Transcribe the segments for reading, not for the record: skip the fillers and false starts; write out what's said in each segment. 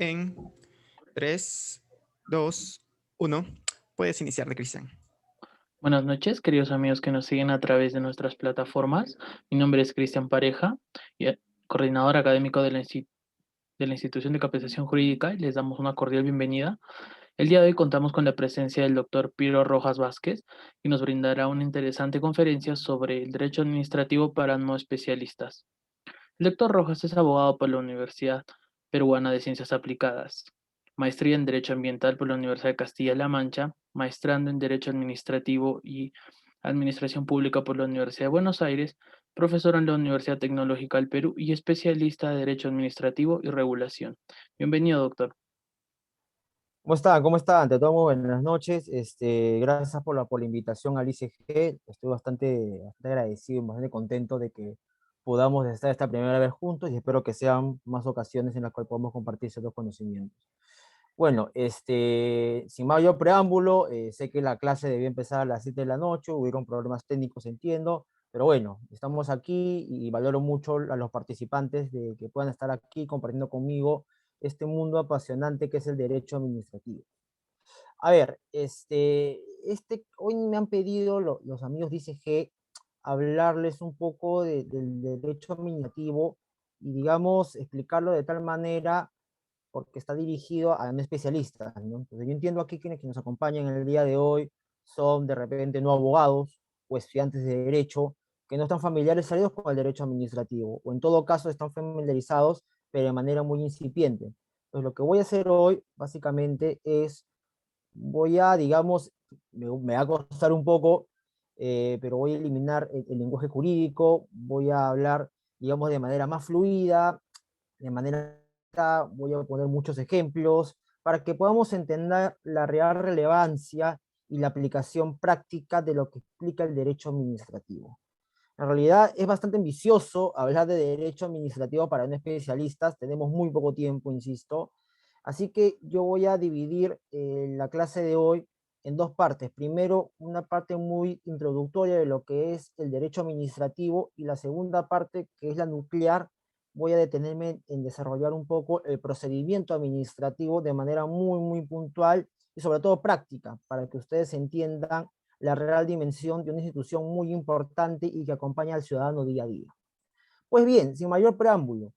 En 3, 2, 1. Puedes iniciar, de Cristian. Buenas noches, queridos amigos que nos siguen a través de nuestras plataformas. Mi nombre es Cristian Pareja, coordinador académico de la Institución de Capacitación Jurídica, y les damos una cordial bienvenida. El día de hoy contamos con la presencia del doctor Piro Rojas Vázquez, y nos brindará una interesante conferencia sobre el derecho administrativo para no especialistas. El doctor Rojas es abogado por la Universidad Peruana de Ciencias Aplicadas, maestría en Derecho Ambiental por la Universidad de Castilla-La Mancha, maestrando en Derecho Administrativo y Administración Pública por la Universidad de Buenos Aires, profesor en la Universidad Tecnológica del Perú y especialista de Derecho Administrativo y Regulación. Bienvenido, doctor. ¿Cómo está? ¿Cómo está? Ante todo, muy buenas noches. Gracias por la invitación al ICG. Estoy bastante agradecido y bastante contento de que podamos estar esta primera vez juntos y espero que sean más ocasiones en las cuales podamos compartir ciertos conocimientos. Bueno, sin mayor preámbulo, sé que la clase debía empezar a las 7 de la noche, hubieron problemas técnicos, entiendo, pero bueno, estamos aquí y valoro mucho a los participantes de que puedan estar aquí compartiendo conmigo este mundo apasionante que es el derecho administrativo. A ver, hoy me han pedido los amigos de ICG hablarles un poco del derecho administrativo y, digamos, explicarlo de tal manera porque está dirigido a no especialistas, ¿no? Entonces yo entiendo aquí que nos acompañan en el día de hoy son de repente no abogados o estudiantes de derecho que no están familiarizados con el derecho administrativo, o en todo caso están familiarizados, pero de manera muy incipiente. Entonces lo que voy a hacer hoy, básicamente, es, voy a, digamos, me va a costar un poco, pero voy a eliminar el lenguaje jurídico, voy a hablar, digamos, de manera más fluida, de manera voy a poner muchos ejemplos para que podamos entender la real relevancia y la aplicación práctica de lo que explica el derecho administrativo. En realidad es bastante ambicioso hablar de derecho administrativo para no especialistas, tenemos muy poco tiempo, insisto, así que yo voy a dividir la clase de hoy en dos partes. Primero, una parte muy introductoria de lo que es el derecho administrativo y la segunda parte, que es la nuclear, voy a detenerme en desarrollar un poco el procedimiento administrativo de manera muy puntual y sobre todo práctica, para que ustedes entiendan la real dimensión de una institución muy importante y que acompaña al ciudadano día a día. Pues bien, sin mayor preámbulo,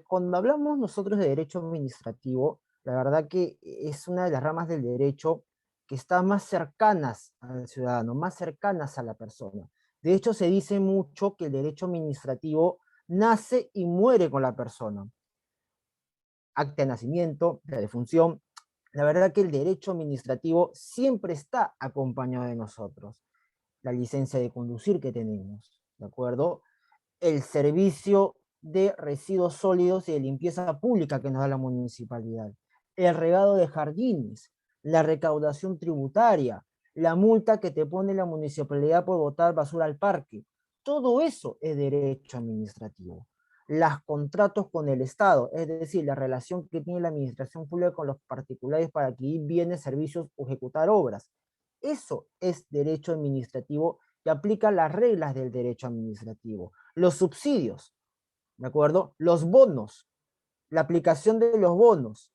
cuando hablamos nosotros de derecho administrativo, la verdad que es una de las ramas del derecho que está más cercanas al ciudadano, más cercanas a la persona. De hecho, se dice mucho que el derecho administrativo nace y muere con la persona. Acta de nacimiento, de defunción. La verdad que el derecho administrativo siempre está acompañado de nosotros. La licencia de conducir que tenemos, ¿de acuerdo? El servicio de residuos sólidos y de limpieza pública que nos da la municipalidad, el regado de jardines, la recaudación tributaria, la multa que te pone la municipalidad por botar basura al parque. Todo eso es derecho administrativo. Los contratos con el Estado, es decir, la relación que tiene la administración pública con los particulares para adquirir bienes, servicios o ejecutar obras. Eso es derecho administrativo que aplica las reglas del derecho administrativo. Los subsidios, ¿de acuerdo? Los bonos, la aplicación de los bonos,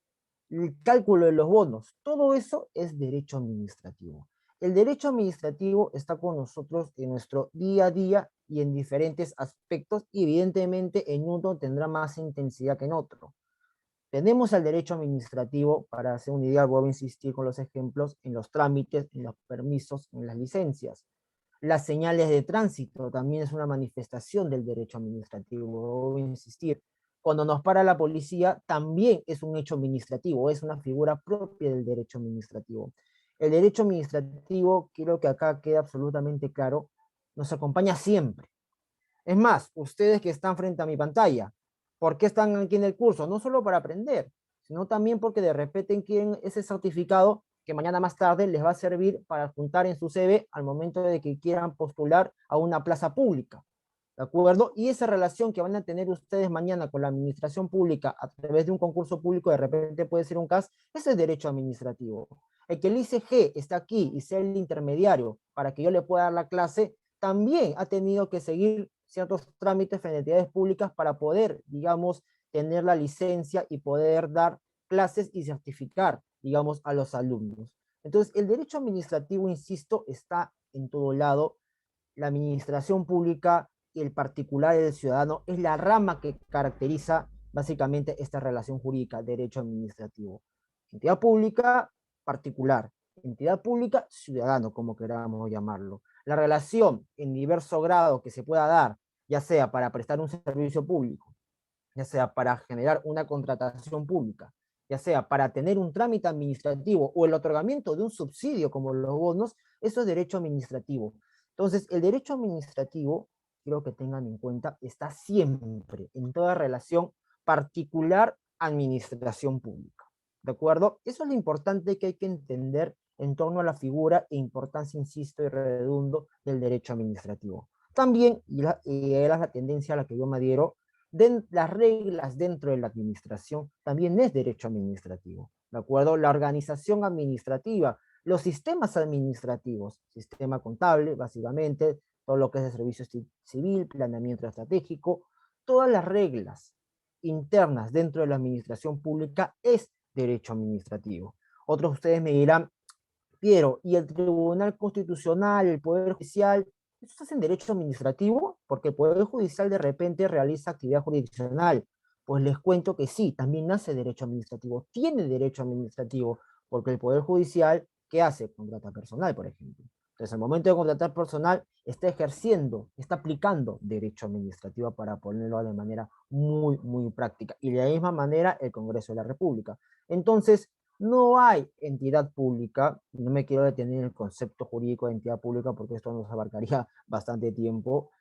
el cálculo de los bonos, todo eso es derecho administrativo. El derecho administrativo está con nosotros en nuestro día a día y en diferentes aspectos, y evidentemente en uno tendrá más intensidad que en otro. Tenemos el derecho administrativo, para hacer una idea, voy a insistir con los ejemplos, en los trámites, en los permisos, en las licencias. Las señales de tránsito también es una manifestación del derecho administrativo, voy a insistir. Cuando nos para la policía, también es un hecho administrativo, es una figura propia del derecho administrativo. El derecho administrativo, quiero que acá quede absolutamente claro, nos acompaña siempre. Es más, ustedes que están frente a mi pantalla, ¿por qué están aquí en el curso? No solo para aprender, sino también porque de repente quieren ese certificado que mañana más tarde les va a servir para juntar en su CV al momento de que quieran postular a una plaza pública. ¿De acuerdo? Y esa relación que van a tener ustedes mañana con la administración pública a través de un concurso público, de repente puede ser un CAS, ese es derecho administrativo. El que el ICG esté aquí y sea el intermediario para que yo le pueda dar la clase, también ha tenido que seguir ciertos trámites frente a entidades públicas para poder, digamos, tener la licencia y poder dar clases y certificar, digamos, a los alumnos. Entonces, el derecho administrativo, insisto, está en todo lado. La administración pública y el particular del ciudadano es la rama que caracteriza básicamente esta relación jurídica, derecho administrativo. Entidad pública, particular. Entidad pública, ciudadano, como queramos llamarlo. La relación en diverso grado que se pueda dar, ya sea para prestar un servicio público, ya sea para generar una contratación pública, ya sea para tener un trámite administrativo o el otorgamiento de un subsidio como los bonos, eso es derecho administrativo. Entonces, el derecho administrativo, quiero que tengan en cuenta, está siempre en toda relación particular-administración pública. ¿De acuerdo? Eso es lo importante que hay que entender en torno a la figura e importancia, insisto y redundo, del derecho administrativo. También, y era la tendencia a la que yo me adhiero, las reglas dentro de la administración también es derecho administrativo, ¿de acuerdo? La organización administrativa, los sistemas administrativos, sistema contable, básicamente, todo lo que es el servicio civil, planeamiento estratégico, todas las reglas internas dentro de la administración pública es derecho administrativo. Otros de ustedes me dirán, Piero, ¿y el Tribunal Constitucional, el Poder Judicial, eso es en derecho administrativo? Porque el Poder Judicial de repente realiza actividad jurisdiccional. Pues les cuento que sí, también nace derecho administrativo, tiene derecho administrativo, porque el Poder Judicial, ¿qué hace? Contrata personal, por ejemplo. Entonces, al momento de contratar personal, está ejerciendo, está aplicando derecho administrativo, para ponerlo de manera muy, muy práctica. Y de la misma manera, el Congreso de la República. Entonces, no hay entidad pública, no me quiero detener en el concepto jurídico de entidad pública porque esto nos abarcaría bastante tiempo,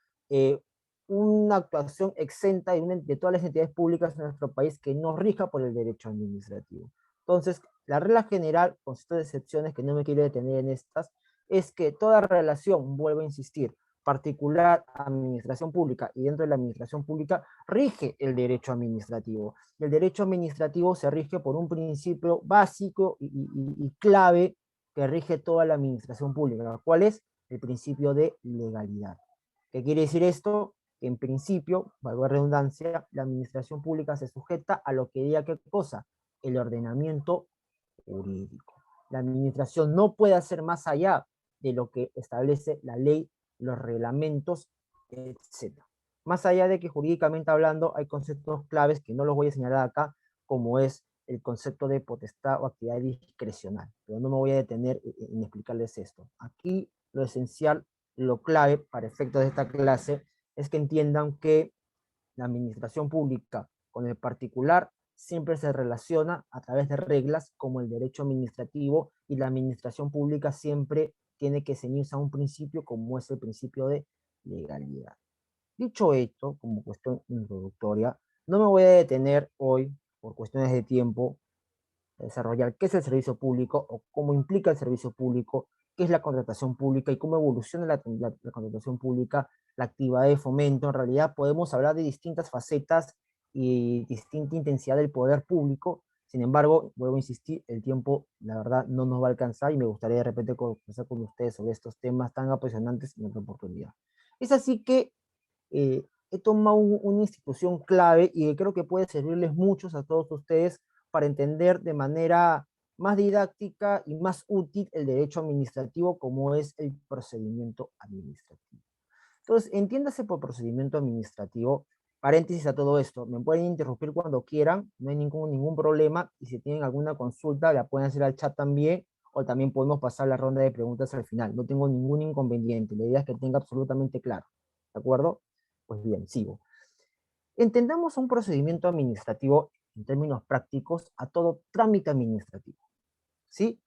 una actuación exenta de todas las entidades públicas en nuestro país que no rija por el derecho administrativo. Entonces, la regla general, con ciertas excepciones que no me quiero detener en estas, es que toda relación, vuelvo a insistir, particular, administración pública y dentro de la administración pública, rige el derecho administrativo. Y el derecho administrativo se rige por un principio básico y clave que rige toda la administración pública, ¿cuál es? El principio de legalidad. ¿Qué quiere decir esto? Que en principio, valga la redundancia, la administración pública se sujeta a lo que diga qué cosa, el ordenamiento jurídico. La administración no puede hacer más allá de lo que establece la ley, los reglamentos, etc. Más allá de que jurídicamente hablando hay conceptos claves que no los voy a señalar acá, como es el concepto de potestad o actividad discrecional, pero no me voy a detener en explicarles esto. Aquí lo esencial, lo clave para efectos de esta clase es que entiendan que la administración pública con el particular siempre se relaciona a través de reglas como el derecho administrativo, y la administración pública siempre tiene que ceñirse a un principio como es el principio de legalidad. Dicho esto, como cuestión introductoria, no me voy a detener hoy, por cuestiones de tiempo, a desarrollar qué es el servicio público o cómo implica el servicio público, qué es la contratación pública y cómo evoluciona la contratación pública, la actividad de fomento. En realidad podemos hablar de distintas facetas y distinta intensidad del poder público. Sin embargo, vuelvo a insistir, el tiempo, la verdad, no nos va a alcanzar y me gustaría de repente conversar con ustedes sobre estos temas tan apasionantes en otra oportunidad. Es así que he tomado una institución clave y creo que puede servirles muchos a todos ustedes para entender de manera más didáctica y más útil el derecho administrativo, como es el procedimiento administrativo. Entonces, entiéndase por procedimiento administrativo, paréntesis a todo esto, me pueden interrumpir cuando quieran, no hay ningún problema, y si tienen alguna consulta la pueden hacer al chat también, o también podemos pasar la ronda de preguntas al final, no tengo ningún inconveniente, la idea es que tenga absolutamente claro, ¿de acuerdo? Pues bien, sigo. Entendamos un procedimiento administrativo en términos prácticos a todo trámite administrativo, ¿sí?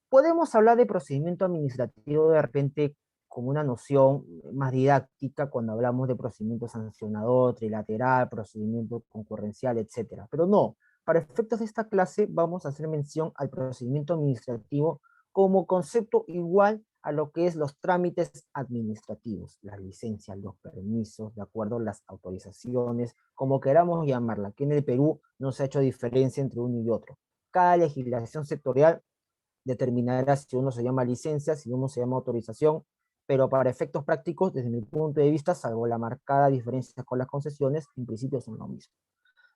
Podemos hablar de procedimiento administrativo de repente como una noción más didáctica cuando hablamos de procedimiento sancionador, trilateral, procedimiento concurrencial, etc. Pero no, para efectos de esta clase vamos a hacer mención al procedimiento administrativo como concepto igual a lo que es los trámites administrativos, las licencias, los permisos, de acuerdo, las autorizaciones, como queramos llamarla. Aquí en el Perú no se ha hecho diferencia entre uno y otro. Cada legislación sectorial determinará si uno se llama licencia, si uno se llama autorización, pero para efectos prácticos, desde mi punto de vista, salvo la marcada diferencia con las concesiones, en principio son lo mismo.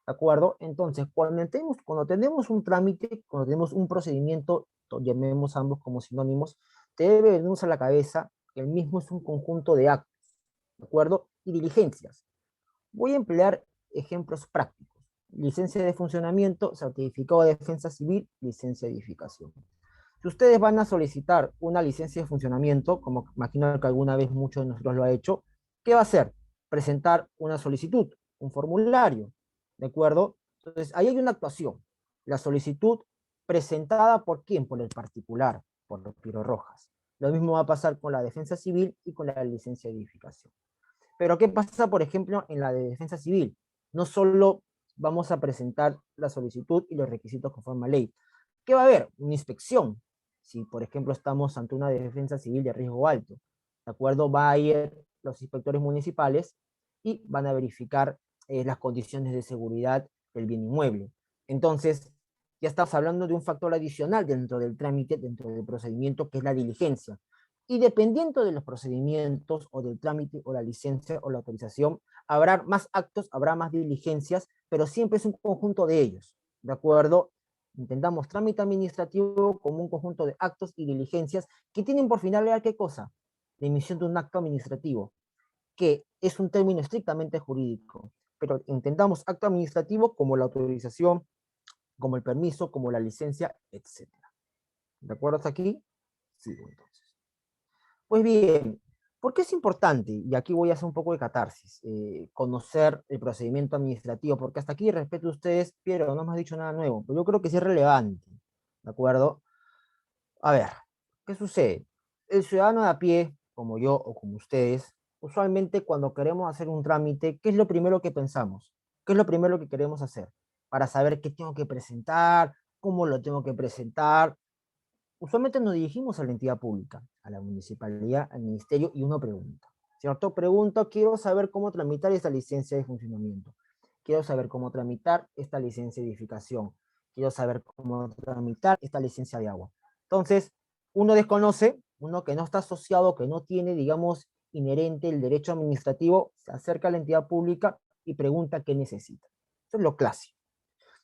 ¿De acuerdo? Entonces, cuando tenemos un trámite, cuando tenemos un procedimiento, llamemos ambos como sinónimos, debe venirnos a la cabeza que el mismo es un conjunto de actos, ¿de acuerdo? Y diligencias. Voy a emplear ejemplos prácticos. Licencia de funcionamiento, certificado de defensa civil, licencia de edificación. Si ustedes van a solicitar una licencia de funcionamiento, como imagino que alguna vez muchos de nosotros lo ha hecho, ¿qué va a hacer? Presentar una solicitud, un formulario, ¿de acuerdo? Entonces, ahí hay una actuación. La solicitud presentada ¿por quién? Por el particular, por los Piro Rojas. Lo mismo va a pasar con la defensa civil y con la licencia de edificación. Pero ¿qué pasa, por ejemplo, en la de defensa civil? No solo vamos a presentar la solicitud y los requisitos conforme a ley. ¿Qué va a haber? Una inspección. Si, por ejemplo, estamos ante una defensa civil de riesgo alto, ¿de acuerdo? Va a ir los inspectores municipales y van a verificar las condiciones de seguridad del bien inmueble. Entonces, ya estamos hablando de un factor adicional dentro del trámite, dentro del procedimiento, que es la diligencia. Y dependiendo de los procedimientos o del trámite o la licencia o la autorización, habrá más actos, habrá más diligencias, pero siempre es un conjunto de ellos, ¿de acuerdo? Intentamos trámite administrativo como un conjunto de actos y diligencias que tienen por finalidad, ¿qué cosa? La emisión de un acto administrativo, que es un término estrictamente jurídico, pero intentamos acto administrativo como la autorización, como el permiso, como la licencia, etc. ¿De acuerdo hasta aquí? Sí, entonces. Pues bien, ¿por qué es importante? Y aquí voy a hacer un poco de catarsis, conocer el procedimiento administrativo, porque hasta aquí, respeto a ustedes, Piero, no me has dicho nada nuevo, pero yo creo que sí es relevante, ¿de acuerdo? A ver, ¿qué sucede? El ciudadano de a pie, como yo o como ustedes, usualmente cuando queremos hacer un trámite, ¿qué es lo primero que pensamos? ¿Qué es lo primero que queremos hacer? Para saber qué tengo que presentar, cómo lo tengo que presentar, usualmente nos dirigimos a la entidad pública, a la municipalidad, al ministerio, y uno pregunta, ¿cierto? Pregunto, quiero saber cómo tramitar esta licencia de funcionamiento, quiero saber cómo tramitar esta licencia de edificación, quiero saber cómo tramitar esta licencia de agua. Entonces, uno desconoce, uno que no está asociado, que no tiene, digamos, inherente el derecho administrativo, se acerca a la entidad pública y pregunta qué necesita. Eso es lo clásico.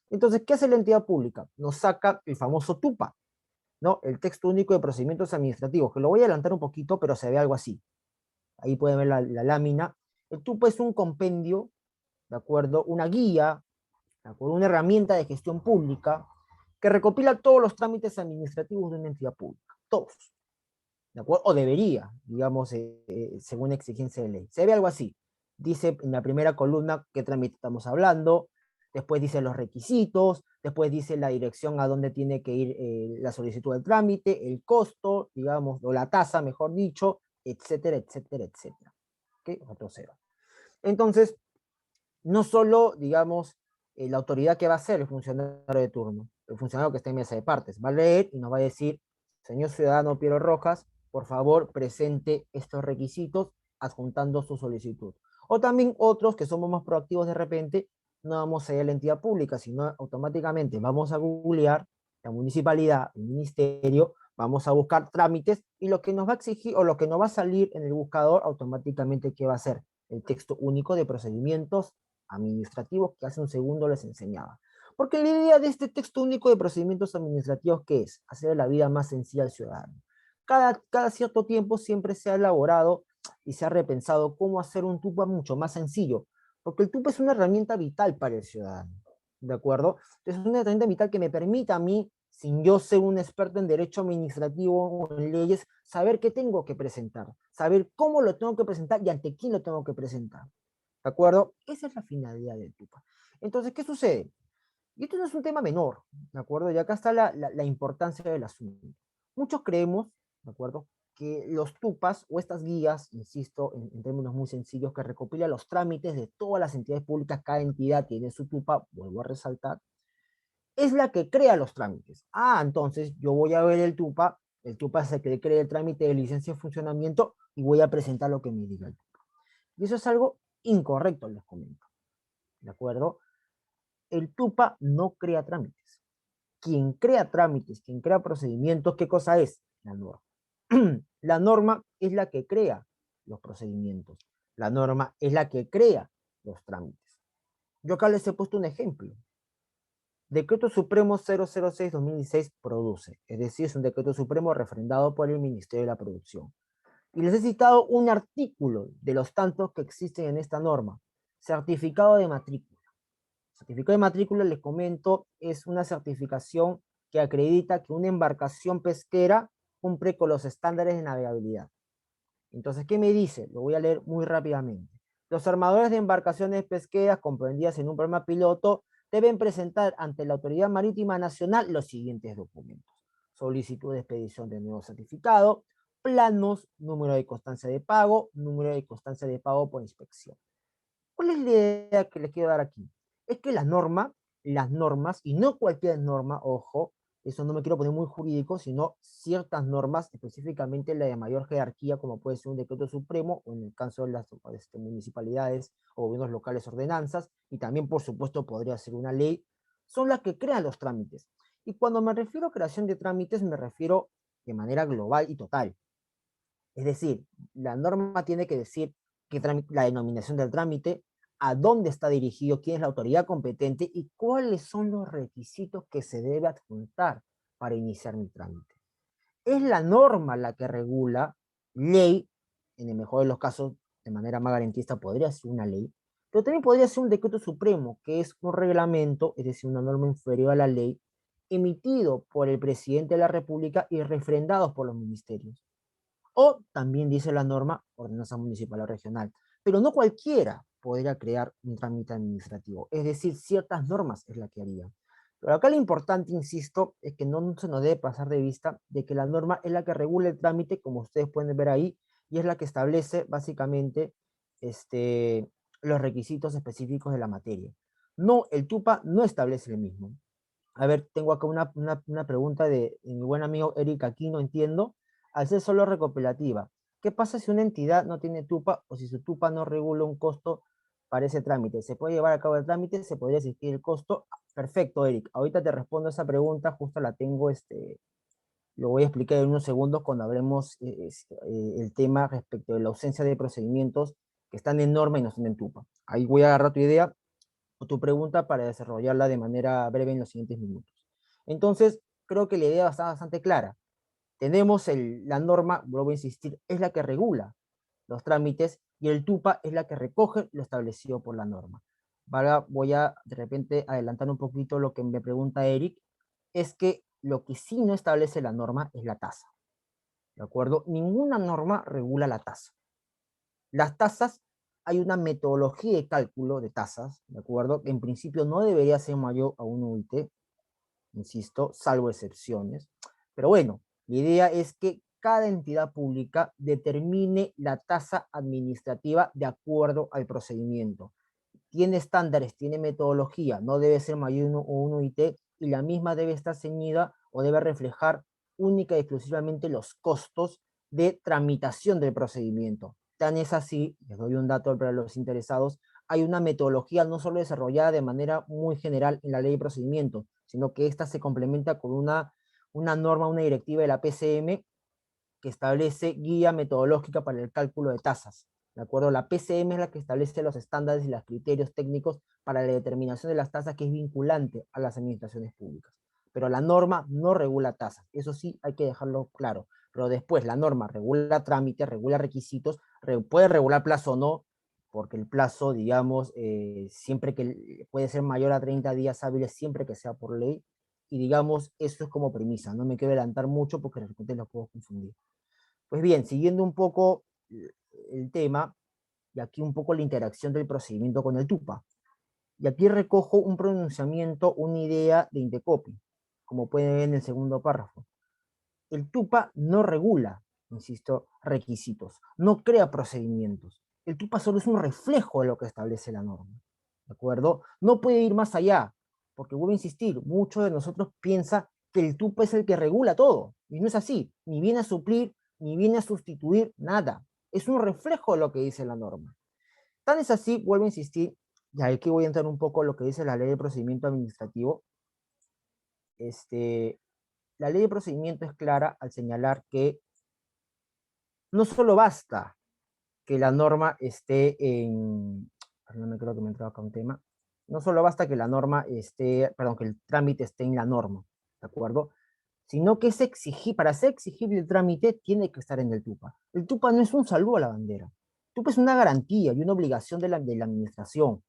Entonces, ¿qué hace la entidad pública? Nos saca el famoso TUPA, ¿no? El texto único de procedimientos administrativos, que lo voy a adelantar un poquito, pero se ve algo así. Ahí pueden ver la lámina. El TUPA es un compendio, ¿de acuerdo? Una guía, ¿de acuerdo? Una herramienta de gestión pública que recopila todos los trámites administrativos de una entidad pública, todos, ¿de acuerdo? O debería, digamos, según exigencia de ley. Se ve algo así. Dice en la primera columna qué trámite estamos hablando, después dice los requisitos, después dice la dirección a dónde tiene que ir la solicitud del trámite, el costo, digamos, o la tasa, mejor dicho, etcétera, etcétera, etcétera. ¿Ok? Otro cero. Entonces, no solo, digamos, la autoridad que va a ser el funcionario de turno, el funcionario que está en mesa de partes, va a leer y nos va a decir, señor ciudadano Piero Rojas, por favor, presente estos requisitos adjuntando su solicitud. O también otros que somos más proactivos de repente, no vamos a ir a la entidad pública, sino automáticamente vamos a googlear la municipalidad, el ministerio, vamos a buscar trámites y lo que nos va a exigir o lo que nos va a salir en el buscador automáticamente, ¿qué va a ser? El texto único de procedimientos administrativos que hace un segundo les enseñaba. Porque la idea de este texto único de procedimientos administrativos, ¿qué es? Hacer la vida más sencilla al ciudadano. Cada cierto tiempo siempre se ha elaborado y se ha repensado cómo hacer un TUPA mucho más sencillo, porque el TUPA es una herramienta vital para el ciudadano, ¿de acuerdo? Entonces es una herramienta vital que me permita a mí, sin yo ser un experto en derecho administrativo o en leyes, saber qué tengo que presentar, saber cómo lo tengo que presentar y ante quién lo tengo que presentar. ¿De acuerdo? Esa es la finalidad del TUPA. Entonces, ¿qué sucede? Y esto no es un tema menor, ¿de acuerdo? Y acá está la importancia del asunto. Muchos creemos, ¿de acuerdo?, que los TUPAs o estas guías, insisto, en términos muy sencillos, que recopila los trámites de todas las entidades públicas, cada entidad tiene su TUPA, vuelvo a resaltar, es la que crea los trámites. Ah, entonces yo voy a ver el TUPA es el que crea el trámite de licencia de funcionamiento y voy a presentar lo que me diga el TUPA. Y eso es algo incorrecto, les comento. ¿De acuerdo? El TUPA no crea trámites. Quien crea trámites, quien crea procedimientos, ¿qué cosa es? La norma. La norma es la que crea los procedimientos. La norma es la que crea los trámites. Yo acá les he puesto un ejemplo. Decreto Supremo 006-2016 produce, es decir, es un decreto supremo refrendado por el Ministerio de la Producción. Y les he citado un artículo de los tantos que existen en esta norma, certificado de matrícula. Certificado de matrícula, les comento, es una certificación que acredita que una embarcación pesquera cumple con los estándares de navegabilidad. Entonces, ¿qué me dice? Lo voy a leer muy rápidamente. Los armadores de embarcaciones pesqueras comprendidas en un programa piloto deben presentar ante la Autoridad Marítima Nacional los siguientes documentos: solicitud de expedición de nuevo certificado, planos, número de constancia de pago, número de constancia de pago por inspección. ¿Cuál es la idea que les quiero dar aquí? Es que las normas, y no cualquier norma, ojo, eso no me quiero poner muy jurídico, sino ciertas normas, específicamente la de mayor jerarquía, como puede ser un decreto supremo, o en el caso de las municipalidades o gobiernos locales, ordenanzas, y también, por supuesto, podría ser una ley, son las que crean los trámites. Y cuando me refiero a creación de trámites, me refiero de manera global y total. Es decir, la norma tiene que decir la denominación del trámite, a dónde está dirigido, quién es la autoridad competente y cuáles son los requisitos que se debe adjuntar para iniciar mi trámite. Es la norma la que regula, ley, en el mejor de los casos, de manera más garantista, podría ser una ley, pero también podría ser un decreto supremo, que es un reglamento, es decir, una norma inferior a la ley, emitido por el presidente de la República y refrendados por los ministerios. O también dice la norma, ordenanza municipal o regional. Pero no cualquiera podría crear un trámite administrativo. Es decir, ciertas normas es la que haría. Pero acá lo importante, insisto, es que no se nos debe pasar de vista de que la norma es la que regula el trámite, como ustedes pueden ver ahí, y es la que establece básicamente los requisitos específicos de la materia. No, el TUPA no establece el mismo. A ver, tengo acá una pregunta de mi buen amigo Eric Aquino, entiendo. Al ser solo recopilativa, ¿qué pasa si una entidad no tiene TUPA o si su TUPA no regula un costo para ese trámite? ¿Se puede llevar a cabo el trámite? ¿Se podría existir el costo? Perfecto, Eric. Ahorita te respondo esa pregunta, justo la tengo, lo voy a explicar en unos segundos cuando hablemos el tema respecto de la ausencia de procedimientos que están en norma y no están en TUPA. Ahí voy a agarrar tu idea o tu pregunta para desarrollarla de manera breve en los siguientes minutos. Entonces, creo que la idea está bastante clara. Tenemos la norma, vuelvo a insistir, es la que regula los trámites y el TUPA es la que recoge lo establecido por la norma. Ahora voy a de repente adelantar un poquito lo que me pregunta Eric, es que lo que sí no establece la norma es la tasa. ¿De acuerdo? Ninguna norma regula la tasa. Las tasas, hay una metodología de cálculo de tasas, ¿de acuerdo? En principio no debería ser mayor a 1 UIT, insisto, salvo excepciones. Pero bueno, la idea es que cada entidad pública determine la tasa administrativa de acuerdo al procedimiento. Tiene estándares, tiene metodología, no debe ser mayor o 1 UIT y la misma debe estar ceñida o debe reflejar única y exclusivamente los costos de tramitación del procedimiento. Tan es así, les doy un dato para los interesados, hay una metodología no solo desarrollada de manera muy general en la ley de procedimiento, sino que esta se complementa con una norma, una directiva de la PCM que establece guía metodológica para el cálculo de tasas. ¿De acuerdo? La PCM es la que establece los estándares y los criterios técnicos para la determinación de las tasas, que es vinculante a las administraciones públicas. Pero la norma no regula tasas, eso sí hay que dejarlo claro. Pero después la norma regula trámites, regula requisitos, puede regular plazo o no, porque el plazo, digamos, siempre que puede ser mayor a 30 días hábiles, siempre que sea por ley, y digamos, eso es como premisa, no me quiero adelantar mucho porque de repente los puedo confundir. Pues bien, siguiendo un poco el tema, y aquí un poco la interacción del procedimiento con el TUPA. Y aquí recojo un pronunciamiento, una idea de Indecopi, como pueden ver en el segundo párrafo. El TUPA no regula, insisto, requisitos, no crea procedimientos. El TUPA solo es un reflejo de lo que establece la norma, ¿de acuerdo? No puede ir más allá, porque vuelvo a insistir, muchos de nosotros piensan que el TUPA es el que regula todo, y no es así, ni viene a suplir, ni viene a sustituir nada. Es un reflejo de lo que dice la norma. Tan es así, vuelvo a insistir, y aquí voy a entrar un poco a lo que dice la ley de procedimiento administrativo. La ley de procedimiento es clara al señalar que no solo basta que la norma esté en... No me creo que me entraba acá un tema. No solo basta que la norma esté, perdón, que el trámite esté en la norma, ¿de acuerdo? Sino que es exigible, para ser exigible el trámite, tiene que estar en el TUPA. El TUPA no es un saludo a la bandera. El TUPA es una garantía y una obligación de la administración.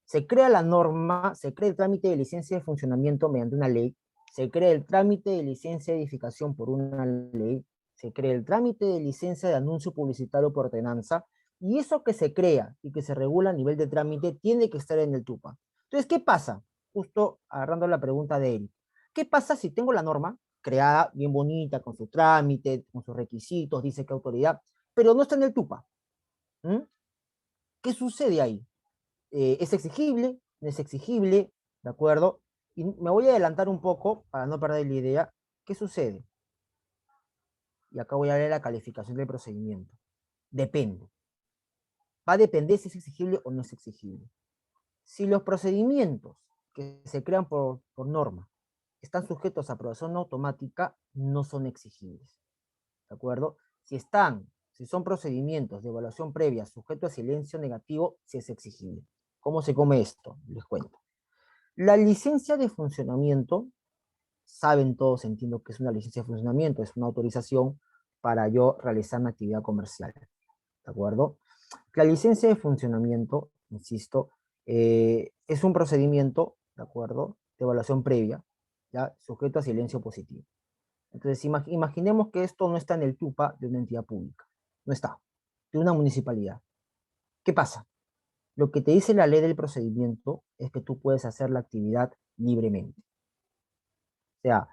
Se crea la norma, se crea el trámite de licencia de funcionamiento mediante una ley, se crea el trámite de licencia de edificación por una ley, se crea el trámite de licencia de anuncio publicitario por ordenanza, y eso que se crea y que se regula a nivel de trámite tiene que estar en el TUPA. Entonces, ¿qué pasa? Justo agarrando la pregunta de él. ¿Qué pasa si tengo la norma creada bien bonita, con su trámite, con sus requisitos, dice qué autoridad, pero no está en el TUPA? ¿Mm? ¿Qué sucede ahí? ¿Es exigible? ¿No es exigible? ¿De acuerdo? Y me voy a adelantar un poco para no perder la idea. ¿Qué sucede? Y acá voy a leer la calificación del procedimiento. Depende. Va a depender si es exigible o no es exigible. Si los procedimientos que se crean por norma están sujetos a aprobación automática, no son exigibles. ¿De acuerdo? Si son procedimientos de evaluación previa sujetos a silencio negativo, sí es exigible. ¿Cómo se come esto? Les cuento. La licencia de funcionamiento, saben todos, entiendo que es una licencia de funcionamiento, es una autorización para yo realizar una actividad comercial. ¿De acuerdo? La licencia de funcionamiento, insisto, es un procedimiento, ¿de acuerdo?, de evaluación previa, ¿ya?, sujeto a silencio positivo. Entonces, imaginemos que esto no está en el TUPA de una entidad pública, no está, de una municipalidad. ¿Qué pasa? Lo que te dice la ley del procedimiento es que tú puedes hacer la actividad libremente. O sea,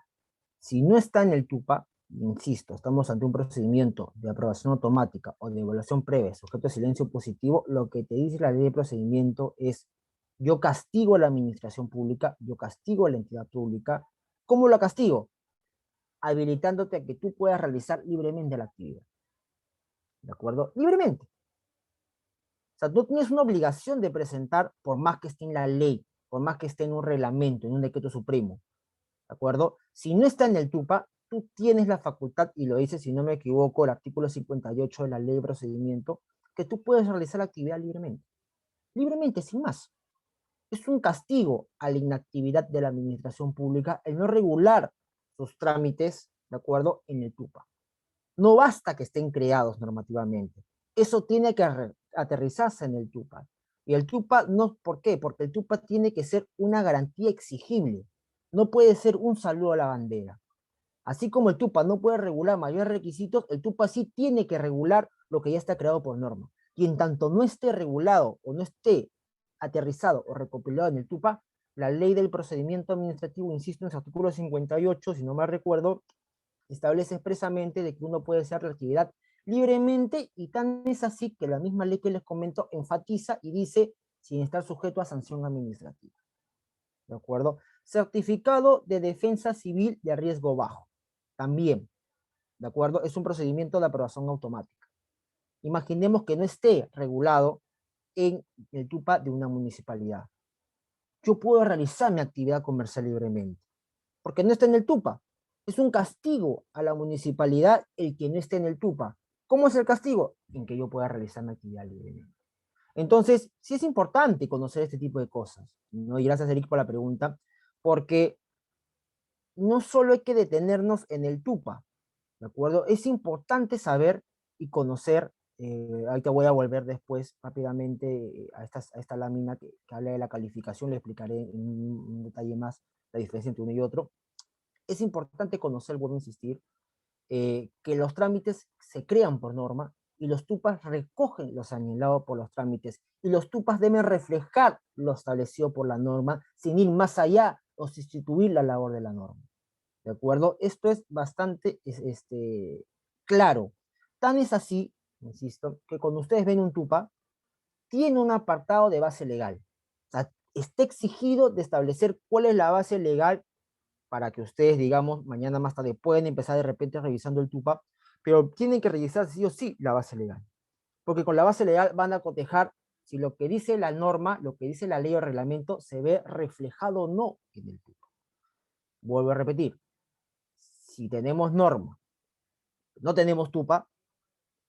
si no está en el TUPA, insisto, estamos ante un procedimiento de aprobación automática o de evaluación previa sujeto a silencio positivo, lo que te dice la ley de procedimiento es: yo castigo a la administración pública, yo castigo a la entidad pública. ¿Cómo lo castigo? Habilitándote a que tú puedas realizar libremente la actividad. ¿De acuerdo? Libremente. O sea, tú tienes una obligación de presentar, por más que esté en la ley, por más que esté en un reglamento, en un decreto supremo, ¿de acuerdo? Si no está en el TUPA, tú tienes la facultad, y lo dice, si no me equivoco, el artículo 58 de la ley de procedimiento, que tú puedes realizar la actividad libremente. Libremente, sin más. Es un castigo a la inactividad de la administración pública el no regular sus trámites, ¿de acuerdo?, en el TUPA. No basta que estén creados normativamente. Eso tiene que aterrizarse en el TUPA. Y el TUPA, no, ¿por qué? Porque el TUPA tiene que ser una garantía exigible. No puede ser un saludo a la bandera. Así como el TUPA no puede regular mayores requisitos, el TUPA sí tiene que regular lo que ya está creado por norma. Y en tanto no esté regulado o no esté aterrizado o recopilado en el TUPA, la ley del procedimiento administrativo, insisto, en su artículo 58, si no mal recuerdo, establece expresamente de que uno puede hacer la actividad libremente, y tan es así que la misma ley que les comento enfatiza y dice sin estar sujeto a sanción administrativa. ¿De acuerdo? Certificado de defensa civil de riesgo bajo. También, ¿de acuerdo? Es un procedimiento de aprobación automática. Imaginemos que no esté regulado en el TUPA de una municipalidad. Yo puedo realizar mi actividad comercial libremente, porque no está en el TUPA. Es un castigo a la municipalidad el que no esté en el TUPA. ¿Cómo es el castigo? En que yo pueda realizar mi actividad libremente. Entonces, sí es importante conocer este tipo de cosas, ¿no? Y gracias, Eric, por la pregunta, porque no solo hay que detenernos en el TUPA, ¿de acuerdo? Es importante saber y conocer, ahí te voy a volver después rápidamente a esta lámina que habla de la calificación, le explicaré en un detalle más la diferencia entre uno y otro. Es importante conocer, vuelvo a insistir, que los trámites se crean por norma y los TUPAs recogen lo señalado por los trámites, y los TUPAs deben reflejar lo establecido por la norma sin ir más allá o sustituir la labor de la norma. ¿De acuerdo? Esto es bastante claro. Tan es así, insisto, que cuando ustedes ven un TUPA, tiene un apartado de base legal. O sea, está exigido de establecer cuál es la base legal para que ustedes, digamos, mañana más tarde pueden empezar de repente revisando el TUPA, pero tienen que revisar sí o sí la base legal. Porque con la base legal van a cotejar si lo que dice la norma, lo que dice la ley o reglamento, se ve reflejado o no en el TUPA. Vuelvo a repetir, si tenemos norma, no tenemos TUPA,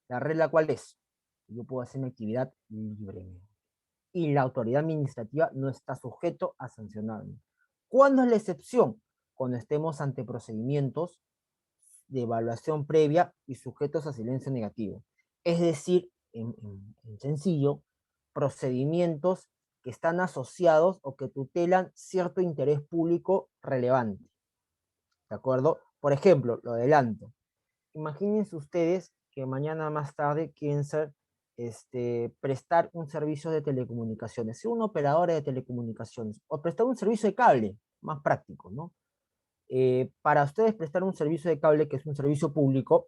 ¿la regla cuál es? Yo puedo hacer mi actividad libremente. y la autoridad administrativa no está sujeto a sancionarme. ¿Cuándo es la excepción? Cuando estemos ante procedimientos de evaluación previa y sujetos a silencio negativo. Es decir, en sencillo, procedimientos que están asociados o que tutelan cierto interés público relevante. ¿De acuerdo? Por ejemplo, lo adelanto. Imagínense ustedes que mañana más tarde quieren prestar un servicio de telecomunicaciones, ser una operadora de telecomunicaciones, o prestar un servicio de cable, más práctico, ¿no? Para ustedes prestar un servicio de cable, que es un servicio público,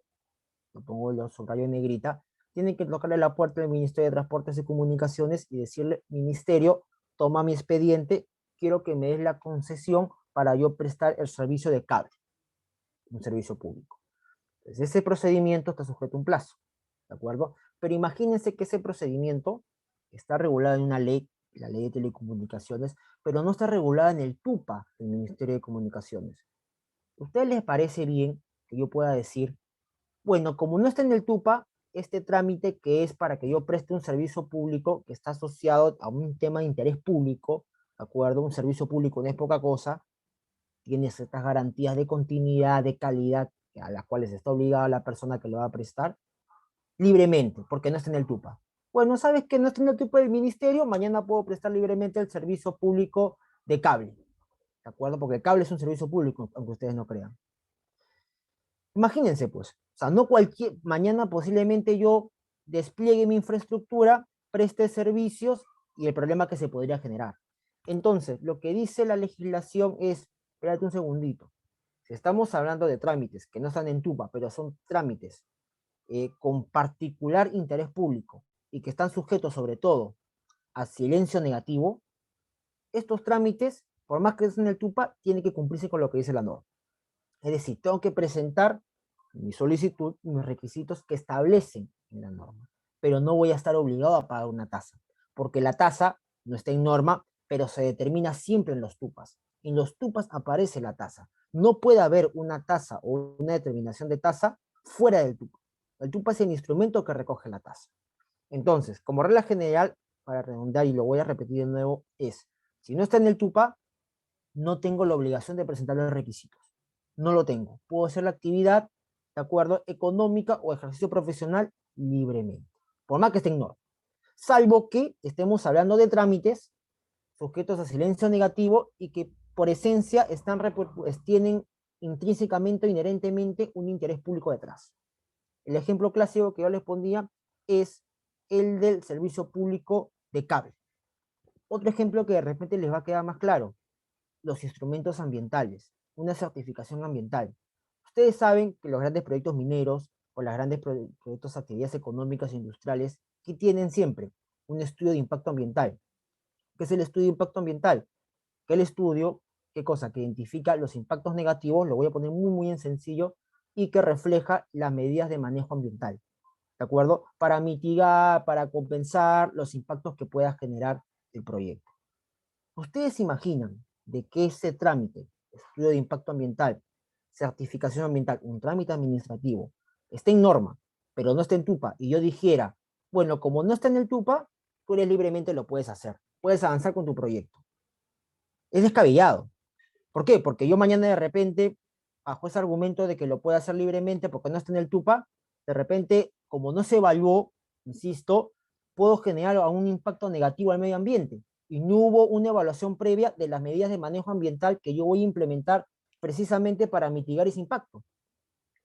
lo pongo lo subrayo en negrita, tienen que tocarle la puerta del Ministerio de Transportes y Comunicaciones y decirle: Ministerio, toma mi expediente, quiero que me des la concesión para yo prestar el servicio de cable, un servicio público. Entonces, ese procedimiento está sujeto a un plazo, ¿de acuerdo? Pero imagínense que ese procedimiento está regulado en una ley, la Ley de Telecomunicaciones, pero no está regulada en el TUPA del Ministerio de Comunicaciones. ¿A ustedes les parece bien que yo pueda decir, bueno, como no está en el TUPA, este trámite que es para que yo preste un servicio público que está asociado a un tema de interés público, ¿de acuerdo? Un servicio público no es poca cosa, tiene ciertas garantías de continuidad, de calidad, a las cuales está obligada la persona que lo va a prestar, libremente, porque no está en el TUPA. Bueno, ¿sabes que no está en el TUPA del ministerio? Mañana puedo prestar libremente el servicio público de cable, ¿de acuerdo? Porque el cable es un servicio público, aunque ustedes no crean. Imagínense, pues, o sea, no mañana posiblemente yo despliegue mi infraestructura, preste servicios y el problema que se podría generar. Entonces, lo que dice la legislación es, espérate un segundito, si estamos hablando de trámites que no están en TUPA, pero son trámites con particular interés público y que están sujetos sobre todo a silencio negativo, estos trámites, por más que estén en el TUPA, tienen que cumplirse con lo que dice la norma. Es decir, tengo que presentar mi solicitud, mis requisitos que establecen en la norma, pero no voy a estar obligado a pagar una tasa, porque la tasa no está en norma, pero se determina siempre en los TUPAs. En los TUPAs aparece la tasa. No puede haber una tasa o una determinación de tasa fuera del TUPA. El TUPA es el instrumento que recoge la tasa. Entonces, como regla general, para redundar y lo voy a repetir de nuevo, es, si no está en el TUPA, no tengo la obligación de presentar los requisitos. No lo tengo. Puedo hacer la actividad, de acuerdo, económica o ejercicio profesional libremente, por más que esté en norma. Salvo que estemos hablando de trámites sujetos a silencio negativo y que por esencia tienen intrínsecamente o inherentemente un interés público detrás. El ejemplo clásico que yo les pondría es el del servicio público de cable. Otro ejemplo que de repente les va a quedar más claro, los instrumentos ambientales, una certificación ambiental. Ustedes saben que los grandes proyectos mineros o las grandes proyectos de actividades económicas e industriales, que tienen siempre un estudio de impacto ambiental. ¿Qué es el estudio de impacto ambiental? Que el estudio, ¿qué cosa? Que identifica los impactos negativos, lo voy a poner muy, muy en sencillo, y que refleja las medidas de manejo ambiental, ¿de acuerdo? Para mitigar, para compensar los impactos que pueda generar el proyecto. ¿Ustedes imaginan de que ese trámite, estudio de impacto ambiental, certificación ambiental, un trámite administrativo, está en norma, pero no está en TUPA, y yo dijera, bueno, como no está en el TUPA, tú libremente lo puedes hacer, puedes avanzar con tu proyecto? Es descabellado. ¿Por qué? Porque yo mañana de repente, bajo ese argumento de que lo puede hacer libremente porque no está en el TUPA, de repente, como no se evaluó, insisto, puedo generar un impacto negativo al medio ambiente. Y no hubo una evaluación previa de las medidas de manejo ambiental que yo voy a implementar precisamente para mitigar ese impacto.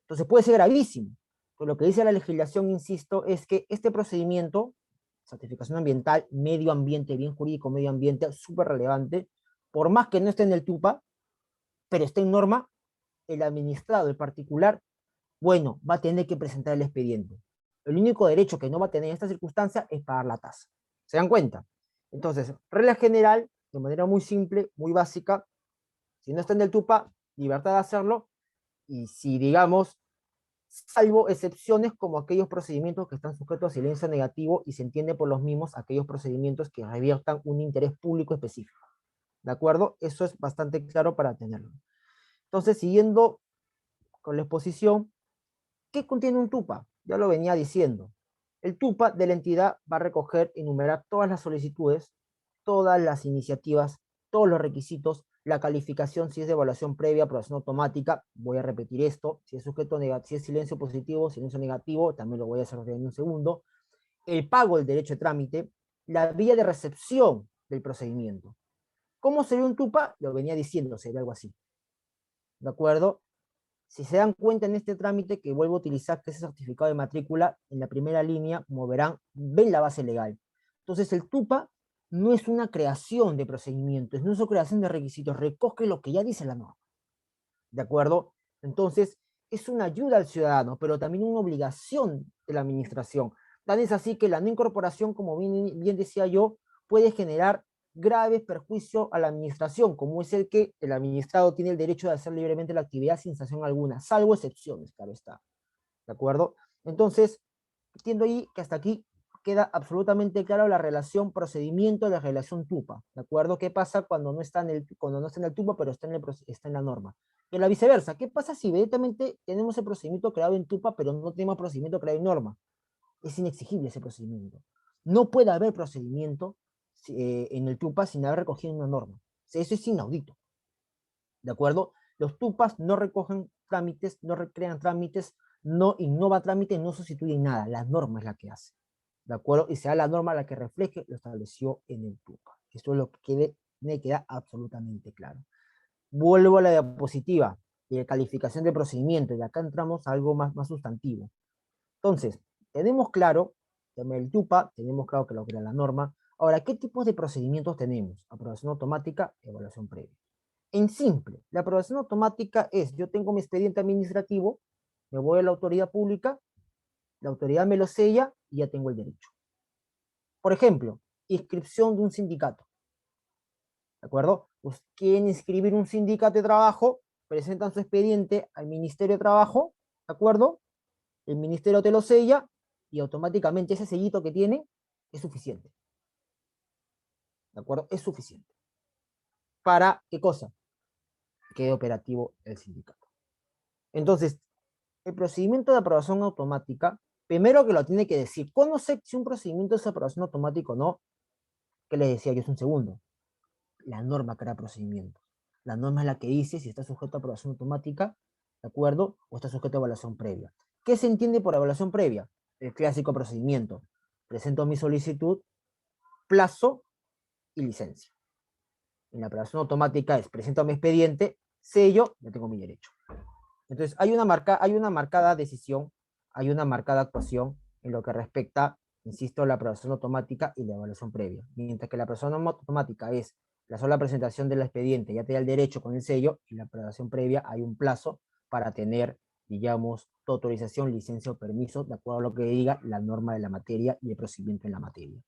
Entonces puede ser gravísimo. Pero lo que dice la legislación, insisto, es que este procedimiento, certificación ambiental, medio ambiente, bien jurídico, medio ambiente, súper relevante, por más que no esté en el TUPA, pero está en norma, el administrado, el particular, bueno, va a tener que presentar el expediente. El único derecho que no va a tener en esta circunstancia es pagar la tasa. ¿Se dan cuenta? Entonces, regla general, de manera muy simple, muy básica, si no está en el TUPA, libertad de hacerlo, y si, digamos, salvo excepciones como aquellos procedimientos que están sujetos a silencio negativo y se entiende por los mismos aquellos procedimientos que reviertan un interés público específico. ¿De acuerdo? Eso es bastante claro para tenerlo. Entonces, siguiendo con la exposición, ¿qué contiene un TUPA? Ya lo venía diciendo. El TUPA de la entidad va a recoger, enumerar todas las solicitudes, todas las iniciativas, todos los requisitos, la calificación, si es de evaluación previa, aprobación automática, voy a repetir esto, si es sujeto negativo, si es silencio positivo, silencio negativo, también lo voy a hacer en un segundo, el pago del derecho de trámite, la vía de recepción del procedimiento. ¿Cómo sería un TUPA? Lo venía diciendo, sería algo así. ¿De acuerdo? Si se dan cuenta en este trámite que vuelvo a utilizar, que es el certificado de matrícula, en la primera línea, como verán, ven la base legal. Entonces el TUPA no es una creación de procedimientos, no es una creación de requisitos, recoge lo que ya dice la norma. ¿De acuerdo? Entonces, es una ayuda al ciudadano, pero también una obligación de la administración. Tan es así que la no incorporación, como bien decía yo, puede generar graves perjuicios a la administración, como es el que el administrado tiene el derecho de hacer libremente la actividad sin sanción alguna, salvo excepciones, claro está. ¿De acuerdo? Entonces, entiendo ahí que hasta aquí queda absolutamente claro la relación procedimiento de la relación TUPA, ¿de acuerdo? ¿Qué pasa cuando no está en el TUPA, pero está en la norma? Y la viceversa, ¿qué pasa si directamente tenemos el procedimiento creado en TUPA, pero no tenemos procedimiento creado en norma? Es inexigible ese procedimiento. No puede haber procedimiento en el TUPA sin haber recogido una norma. O sea, eso es inaudito. ¿De acuerdo? Los TUPAs no recogen trámites, no recrean trámites, no innova trámites, no sustituyen nada. La norma es la que hace. ¿De acuerdo? Y sea la norma la que refleje lo establecido en el TUPA. Esto es lo que tiene que quedar absolutamente claro. Vuelvo a la diapositiva de calificación de procedimiento, y acá entramos a algo más sustantivo. Entonces, tenemos claro, el TUPA, tenemos claro que lo crea la norma. Ahora, ¿qué tipos de procedimientos tenemos? Aprobación automática, evaluación previa. En simple, la aprobación automática es, yo tengo mi expediente administrativo, me voy a la autoridad pública, la autoridad me lo sella y ya tengo el derecho. Por ejemplo, inscripción de un sindicato. ¿De acuerdo? Pues quieren inscribir un sindicato de trabajo, presentan su expediente al Ministerio de Trabajo, ¿de acuerdo? El Ministerio te lo sella y automáticamente ese sellito que tiene es suficiente. ¿De acuerdo? Es suficiente. ¿Para qué cosa? Quede operativo el sindicato. Entonces, el procedimiento de aprobación automática, primero que lo tiene que decir. ¿Cómo sé si un procedimiento es aprobación automática o no? ¿Qué les decía yo hace un segundo? La norma crea procedimientos. La norma es la que dice si está sujeto a aprobación automática, ¿de acuerdo? O está sujeto a evaluación previa. ¿Qué se entiende por evaluación previa? El clásico procedimiento. Presento mi solicitud, plazo y licencia. En la aprobación automática es presento mi expediente, sello, ya tengo mi derecho. Entonces, hay una marcada decisión, hay una marcada actuación en lo que respecta, insisto, a la aprobación automática y la evaluación previa. Mientras que la aprobación automática es la sola presentación del expediente, ya te da el derecho con el sello, y la aprobación previa hay un plazo para tener, digamos, tu autorización, licencia o permiso, de acuerdo a lo que diga la norma de la materia y el procedimiento en la materia.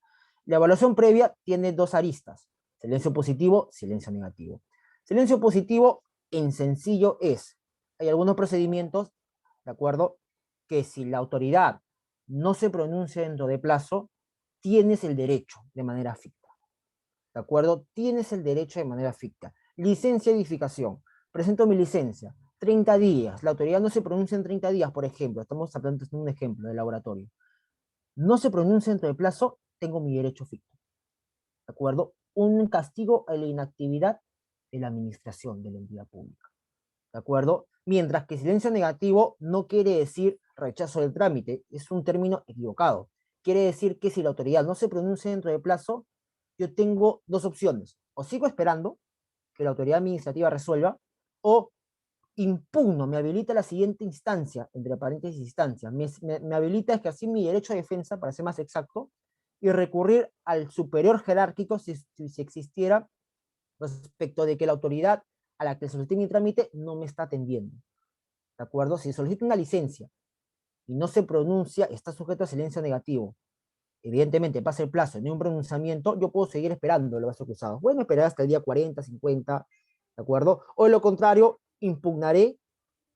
La evaluación previa tiene dos aristas, silencio positivo, silencio negativo. Silencio positivo, en sencillo, es hay algunos procedimientos, ¿de acuerdo? Que si la autoridad no se pronuncia dentro de plazo, tienes el derecho de manera ficta. ¿De acuerdo? Tienes el derecho de manera ficta. Licencia de edificación. Presento mi licencia. 30 días. La autoridad no se pronuncia en 30 días, por ejemplo. Estamos hablando de un ejemplo de laboratorio. No se pronuncia dentro de plazo, tengo mi derecho ficto. ¿De acuerdo? Un castigo a la inactividad de la administración de la entidad pública. ¿De acuerdo? Mientras que silencio negativo no quiere decir rechazo del trámite, es un término equivocado. Quiere decir que si la autoridad no se pronuncia dentro de plazo, yo tengo dos opciones. O sigo esperando que la autoridad administrativa resuelva, o impugno, me habilita la siguiente instancia, entre paréntesis instancias, me habilita ejercer mi derecho a defensa, para ser más exacto, y recurrir al superior jerárquico si existiera, respecto de que la autoridad a la que solicité mi trámite no me está atendiendo. ¿De acuerdo? Si solicito una licencia y no se pronuncia, está sujeto a silencio negativo. Evidentemente pasa el plazo, no hay un pronunciamiento, yo puedo seguir esperando los brazos cruzados. Bueno, esperar hasta el día 40, 50, ¿de acuerdo? O de lo contrario, impugnaré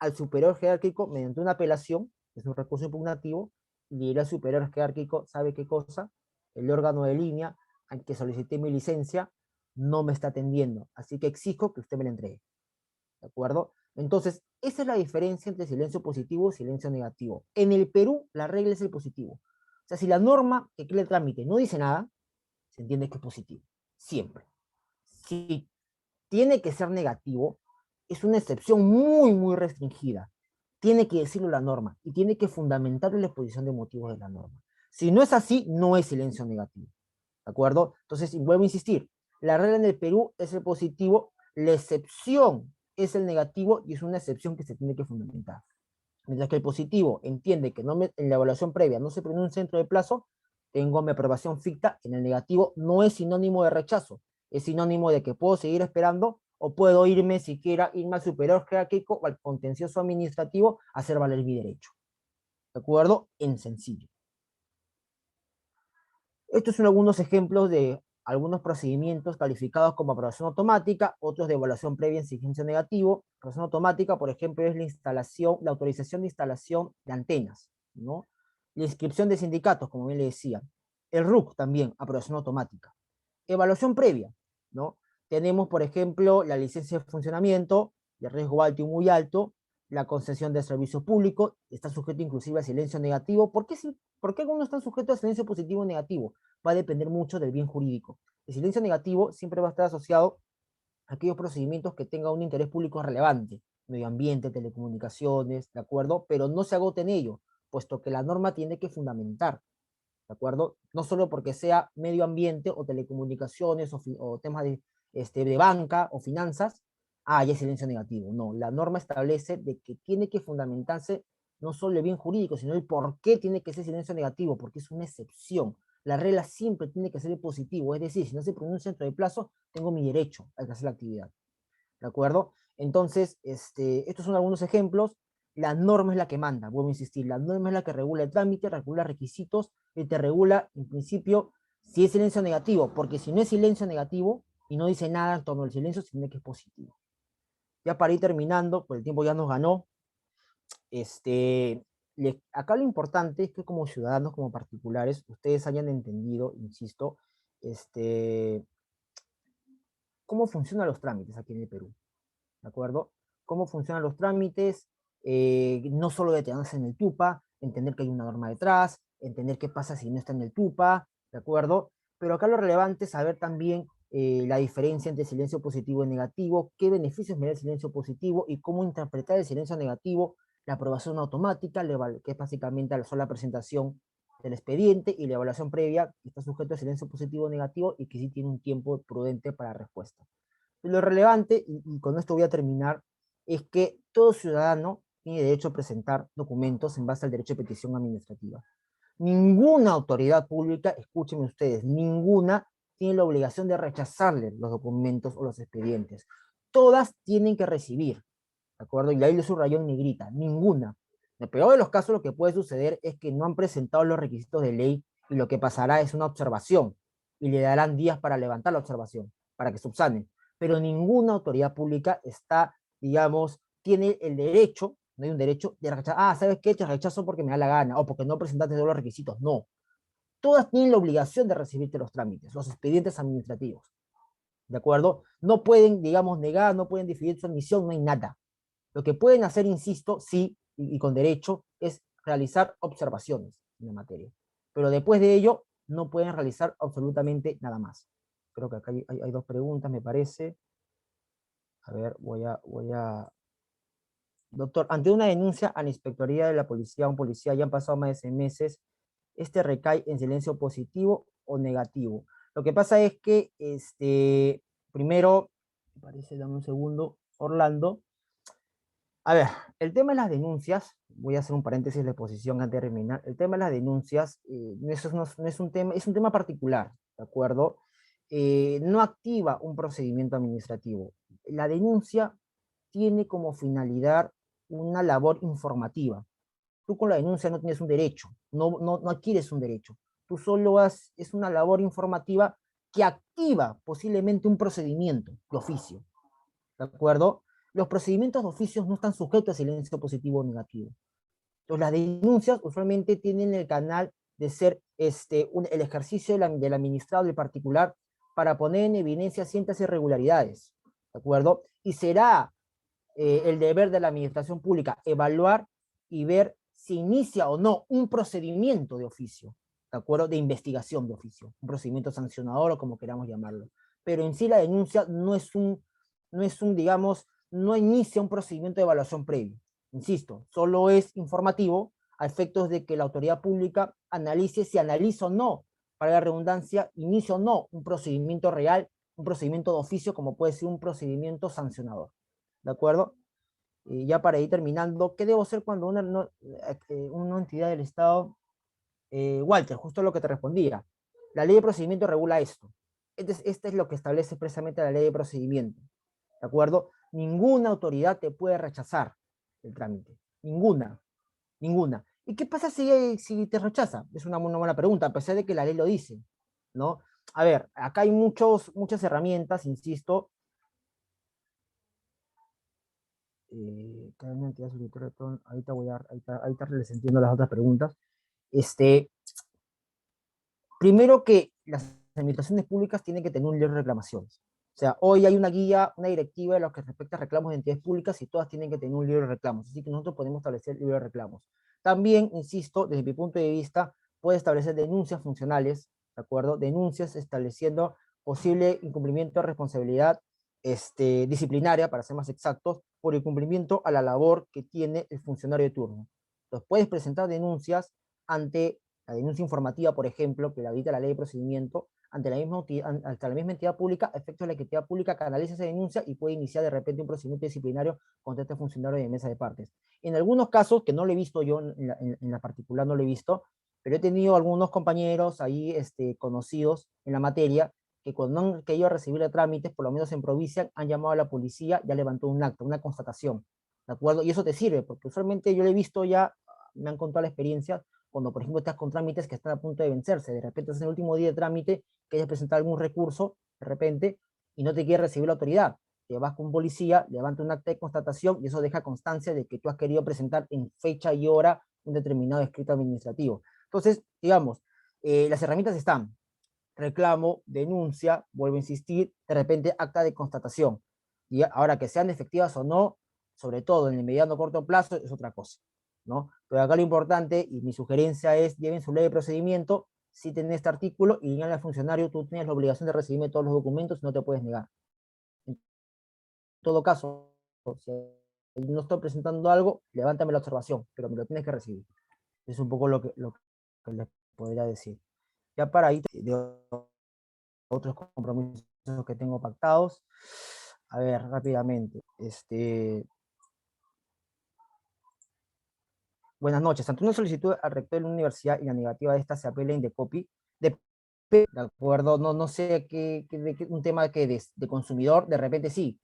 al superior jerárquico mediante una apelación, es un recurso impugnativo, y diré al superior jerárquico, ¿sabe qué cosa? El órgano de línea al que solicité mi licencia no me está atendiendo, así que exijo que usted me la entregue. ¿De acuerdo? Entonces, esa es la diferencia entre silencio positivo y silencio negativo. En el Perú, la regla es el positivo. O sea, si la norma que crea el trámite no dice nada, se entiende que es positivo, siempre. Si tiene que ser negativo, es una excepción muy, muy restringida. Tiene que decirlo la norma y tiene que fundamentar la exposición de motivos de la norma. Si no es así, no es silencio negativo. ¿De acuerdo? Entonces, vuelvo a insistir, la regla en el Perú es el positivo, la excepción es el negativo y es una excepción que se tiene que fundamentar. Mientras que el positivo entiende que en la evaluación previa no se produce un centro de plazo, tengo mi aprobación ficta. En el negativo no es sinónimo de rechazo, es sinónimo de que puedo seguir esperando o puedo irme siquiera, irme al superior jerárquico o al contencioso administrativo a hacer valer mi derecho. ¿De acuerdo? En sencillo. Estos son algunos ejemplos de algunos procedimientos calificados como aprobación automática, otros de evaluación previa en exigencia negativo. Aprobación automática, por ejemplo, es la autorización de instalación de antenas, ¿no? La inscripción de sindicatos, como bien le decía. El RUC también, aprobación automática. Evaluación previa, ¿no? Tenemos, por ejemplo, la licencia de funcionamiento de riesgo alto y muy alto, la concesión de servicio público, está sujeto inclusive a silencio negativo. ¿Por qué algunos están sujetos a silencio positivo o negativo? Va a depender mucho del bien jurídico. El silencio negativo siempre va a estar asociado a aquellos procedimientos que tengan un interés público relevante, medio ambiente, telecomunicaciones, ¿de acuerdo? Pero no se agote en ello, puesto que la norma tiene que fundamentar, ¿de acuerdo? No solo porque sea medio ambiente o telecomunicaciones o temas de banca o finanzas, ya es silencio negativo. No, la norma establece de que tiene que fundamentarse no solo el bien jurídico, sino el por qué tiene que ser silencio negativo, porque es una excepción. La regla siempre tiene que ser el positivo, es decir, si no se pronuncia dentro de plazo, tengo mi derecho a ejercer la actividad. ¿De acuerdo? Entonces, estos son algunos ejemplos. La norma es la que manda, vuelvo a insistir, la norma es la que regula el trámite, regula requisitos y te regula, en principio, si es silencio negativo, porque si no es silencio negativo y no dice nada en torno al silencio, significa que es positivo. Ya para ir terminando, pues el tiempo ya nos ganó, acá lo importante es que como ciudadanos, como particulares, ustedes hayan entendido, insisto, cómo funcionan los trámites aquí en el Perú. ¿De acuerdo? Cómo funcionan los trámites, no solo detenerse en el TUPA, entender que hay una norma detrás, entender qué pasa si no está en el TUPA, ¿de acuerdo? Pero acá lo relevante es saber también la diferencia entre silencio positivo y negativo, qué beneficios me da el silencio positivo y cómo interpretar el silencio negativo, la aprobación automática, que es básicamente la sola presentación del expediente, y la evaluación previa, que está sujeto a silencio positivo o negativo y que sí tiene un tiempo prudente para respuesta. Lo relevante, y con esto voy a terminar, es que todo ciudadano tiene derecho a presentar documentos en base al derecho de petición administrativa. Ninguna autoridad pública, escúchenme ustedes, ninguna tiene la obligación de rechazarle los documentos o los expedientes. Todas tienen que recibir, ¿de acuerdo? Y ahí le subrayó en negrita, ninguna. En el peor de los casos, lo que puede suceder es que no han presentado los requisitos de ley y lo que pasará es una observación y le darán días para levantar la observación, para que subsanen. Pero ninguna autoridad pública está, digamos, tiene el derecho, no hay un derecho de rechazar, ¿sabes qué? Te rechazo porque me da la gana, o porque no presentaste todos los requisitos. No. Todas tienen la obligación de recibirte los trámites, los expedientes administrativos. ¿De acuerdo? No pueden, digamos, negar, no pueden diferir su admisión, no hay nada. Lo que pueden hacer, insisto, sí, y con derecho, es realizar observaciones en la materia. Pero después de ello, no pueden realizar absolutamente nada más. Creo que acá hay dos preguntas, me parece. A ver, Doctor, ante una denuncia a la Inspectoría de la Policía, un policía, ya han pasado más de 6 meses, ¿recae en silencio positivo o negativo? Lo que pasa es que, primero, me parece, dame un segundo, Orlando. A ver, el tema de las denuncias, voy a hacer un paréntesis de la exposición antes de terminar. El tema de las denuncias, no es un tema, es un tema particular, ¿de acuerdo? No activa un procedimiento administrativo. La denuncia tiene como finalidad una labor informativa. Tú con la denuncia no tienes un derecho, no adquieres un derecho. Tú solo es una labor informativa que activa posiblemente un procedimiento de oficio, ¿de acuerdo? Los procedimientos de oficios no están sujetos a silencio positivo o negativo. Entonces, las denuncias usualmente tienen el canal de ser el ejercicio del administrado del particular para poner en evidencia ciertas irregularidades, ¿de acuerdo? Y será el deber de la administración pública evaluar y ver si inicia o no un procedimiento de oficio. ¿de acuerdo? De investigación de oficio, un procedimiento sancionador o como queramos llamarlo. Pero en sí la denuncia no es un, digamos, no inicia un procedimiento de evaluación previo. Insisto, solo es informativo a efectos de que la autoridad pública analice si analiza o no, para la redundancia, inicia o no un procedimiento real, un procedimiento de oficio, como puede ser un procedimiento sancionador. ¿De acuerdo? Y ya para ir terminando, ¿qué debo hacer cuando una entidad del Estado, Walter, justo lo que te respondía, la ley de procedimiento regula esto. Este es lo que establece expresamente la ley de procedimiento. ¿De acuerdo? Ninguna autoridad te puede rechazar el trámite. Ninguna. Ninguna. ¿Y qué pasa si te rechaza? Es una buena pregunta, a pesar de que la ley lo dice, ¿no? A ver, acá hay muchas herramientas, insisto. Ahorita les entiendo las otras preguntas. Primero que las administraciones públicas tienen que tener un libro de reclamaciones. O sea, hoy hay una guía, una directiva de lo que respecta a reclamos de entidades públicas y todas tienen que tener un libro de reclamos. Así que nosotros podemos establecer el libro de reclamos. También, insisto, desde mi punto de vista, puede establecer denuncias funcionales, ¿de acuerdo? Denuncias estableciendo posible incumplimiento de responsabilidad disciplinaria, para ser más exactos, por el cumplimiento a la labor que tiene el funcionario de turno. Entonces, puedes presentar denuncias ante la denuncia informativa, por ejemplo, que la habilita la ley de procedimiento, ante la misma entidad pública, a efectos de la que entidad pública canaliza esa denuncia y puede iniciar de repente un procedimiento disciplinario contra este funcionario de mesa de partes. En algunos casos, que no lo he visto yo, en la particular no lo he visto, pero he tenido algunos compañeros ahí conocidos en la materia, que cuando han querido recibir trámites, por lo menos en provincia, han llamado a la policía, ya levantó un acta, una constatación, ¿de acuerdo? Y eso te sirve, porque usualmente yo lo he visto ya, me han contado la experiencia, cuando por ejemplo estás con trámites que están a punto de vencerse, de repente es el último día de trámite, que hayas presentado algún recurso, de repente, y no te quiere recibir la autoridad, te vas con un policía, levanta un acta de constatación, y eso deja constancia de que tú has querido presentar en fecha y hora un determinado escrito administrativo. Entonces, digamos, las herramientas están: reclamo, denuncia, vuelvo a insistir, de repente acta de constatación. Y ahora, que sean efectivas o no, sobre todo en el mediano o corto plazo, es otra cosa, ¿no? Pero acá lo importante, y mi sugerencia es, lleven su ley de procedimiento, citen este artículo y digan al funcionario: tú tienes la obligación de recibirme todos los documentos y no te puedes negar. En todo caso, si no estoy presentando algo, levántame la observación, pero me lo tienes que recibir. Es un poco lo que les podría decir. Ya para ahí, de otros compromisos que tengo pactados. A ver, rápidamente. Buenas noches. Ante una solicitud al rector de la universidad y la negativa de esta se apela en Indecopi, de acuerdo, no sé un tema que de consumidor, de repente sí,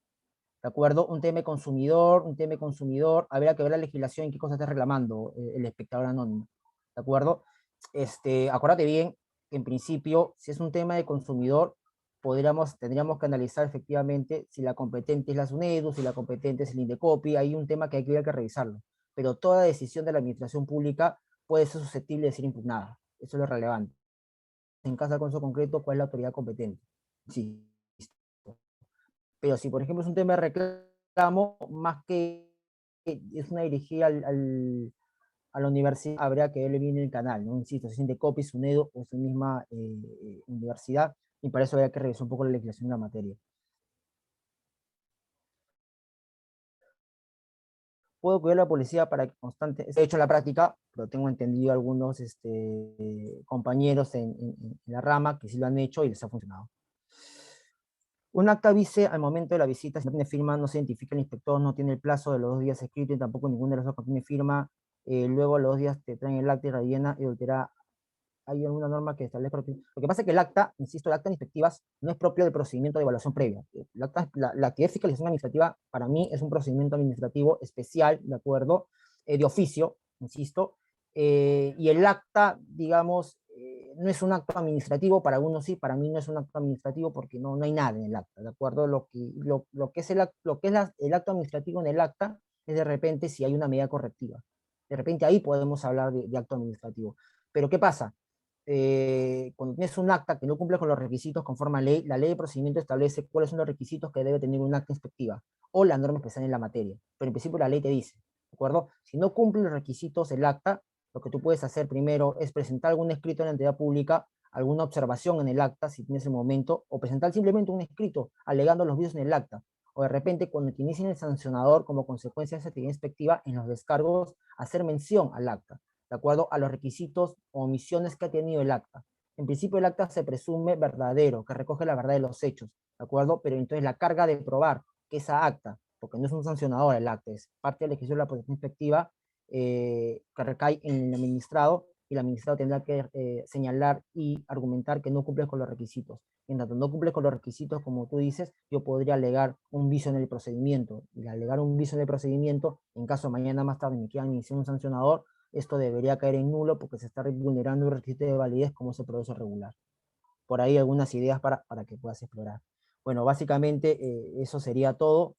¿de acuerdo? Un tema de consumidor, habría que ver la legislación y qué cosa está reclamando el espectador anónimo, ¿de acuerdo? Acuérdate bien que en principio, si es un tema de consumidor, tendríamos que analizar efectivamente si la competente es la SUNEDU, si la competente es el Indecopi, hay un tema que hay que revisarlo, pero toda decisión de la administración pública puede ser susceptible de ser impugnada, eso es lo relevante. En caso de caso concreto, ¿cuál es la autoridad competente? Sí. Pero si, por ejemplo, es un tema de reclamo, más que es una dirigida a la universidad, habría que verle bien el canal, ¿no? Insisto, si es Indecopi, SUNEDU o es la misma universidad, y para eso habría que revisar un poco la legislación de la materia. Puedo cuidar a la policía para que constante, he hecho la práctica, pero tengo entendido algunos compañeros en la rama que sí lo han hecho y les ha funcionado. Un acta vice al momento de la visita, si no tiene firma, no se identifica el inspector, no tiene el plazo de los 2 días escrito y tampoco ninguno de los dos contiene firma. Luego a los 2 días te traen el acta y rellena y adultera. Hay alguna norma que establezca. Lo que pasa es que el acta, insisto, el acta de inspectivas no es propio del procedimiento de evaluación previa. La actividad de fiscalización administrativa para mí es un procedimiento administrativo especial, ¿de acuerdo? De oficio, insisto. Y el acta, digamos, no es un acto administrativo, para algunos sí, para mí no es un acto administrativo porque no hay nada en el acta, ¿de acuerdo? Lo que es el acto administrativo en el acta es de repente si hay una medida correctiva. De repente ahí podemos hablar de acto administrativo. Pero ¿qué pasa? Cuando tienes un acta que no cumple con los requisitos conforme a ley, la ley de procedimiento establece cuáles son los requisitos que debe tener un acta inspectiva, o la norma especial en la materia, pero en principio la ley te dice, ¿de acuerdo? Si no cumple los requisitos del acta, lo que tú puedes hacer primero es presentar algún escrito en la entidad pública, alguna observación en el acta, si tienes el momento, o presentar simplemente un escrito alegando los vicios en el acta, o de repente cuando te inicien el sancionador como consecuencia de esa actividad inspectiva, en los descargos, hacer mención al acta, de acuerdo a los requisitos o omisiones que ha tenido el acta. En principio el acta se presume verdadero, que recoge la verdad de los hechos, ¿de acuerdo? Pero entonces la carga de probar que esa acta, porque no es un sancionador el acta, es parte del ejercicio de la protección inspectiva, que recae en el administrado, y el administrado tendrá que señalar y argumentar que no cumple con los requisitos. En tanto no cumple con los requisitos, como tú dices, yo podría alegar un vicio en el procedimiento. Y al alegar un vicio en el procedimiento, en caso de mañana más tarde me quieran iniciar un sancionador, esto debería caer en nulo porque se está vulnerando un requisito de validez como es el proceso regular. Por ahí algunas ideas para que puedas explorar. Bueno, básicamente eso sería todo.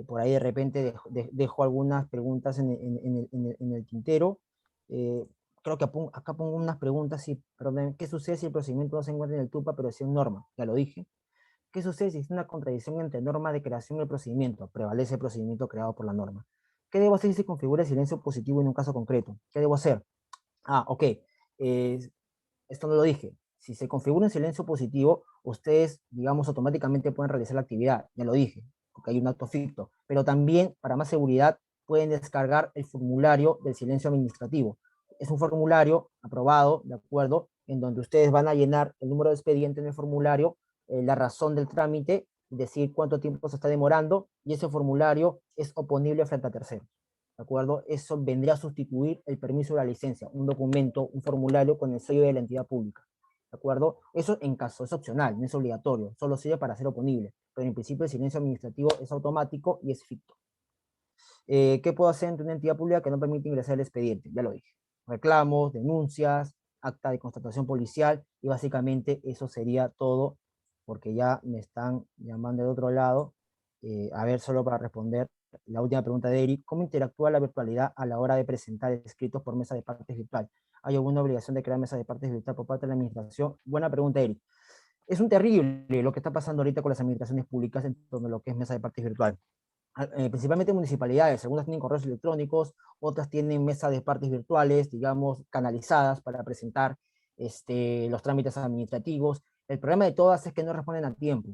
Por ahí de repente dejo algunas preguntas en el tintero. Creo que acá pongo unas preguntas, sí, perdón, ¿qué sucede si el procedimiento no se encuentra en el TUPA pero sí en norma? Ya lo dije. ¿Qué sucede si existe una contradicción entre norma de creación y el procedimiento? Prevalece el procedimiento creado por la norma. ¿Qué debo hacer si se configura el silencio positivo en un caso concreto? ¿Qué debo hacer? Ok. Esto no lo dije. Si se configura un silencio positivo, ustedes, digamos, automáticamente pueden realizar la actividad. Ya lo dije, porque hay un acto ficto. Pero también, para más seguridad, pueden descargar el formulario del silencio administrativo. Es un formulario aprobado, ¿de acuerdo? En donde ustedes van a llenar el número de expediente en el formulario, la razón del trámite, decir cuánto tiempo se está demorando, y ese formulario es oponible frente a terceros. ¿De acuerdo? Eso vendría a sustituir el permiso de la licencia, un documento, un formulario con el sello de la entidad pública. ¿De acuerdo? Eso en caso es opcional, no es obligatorio, solo sirve para ser oponible, pero en principio el silencio administrativo es automático y es ficto. ¿Qué puedo hacer ante una entidad pública que no permite ingresar el expediente? Ya lo dije. Reclamos, denuncias, acta de constatación policial, y básicamente eso sería todo, porque ya me están llamando de otro lado. A ver, solo para responder la última pregunta de Eric, ¿cómo interactúa la virtualidad a la hora de presentar escritos por mesa de partes virtual? ¿Hay alguna obligación de crear mesa de partes virtual por parte de la administración? Buena pregunta, Eric. Es un terrible lo que está pasando ahorita con las administraciones públicas en torno a lo que es mesa de partes virtual. Principalmente municipalidades, algunas tienen correos electrónicos, otras tienen mesas de partes virtuales, digamos, canalizadas para presentar los trámites administrativos. El problema de todas es que no responden a tiempo.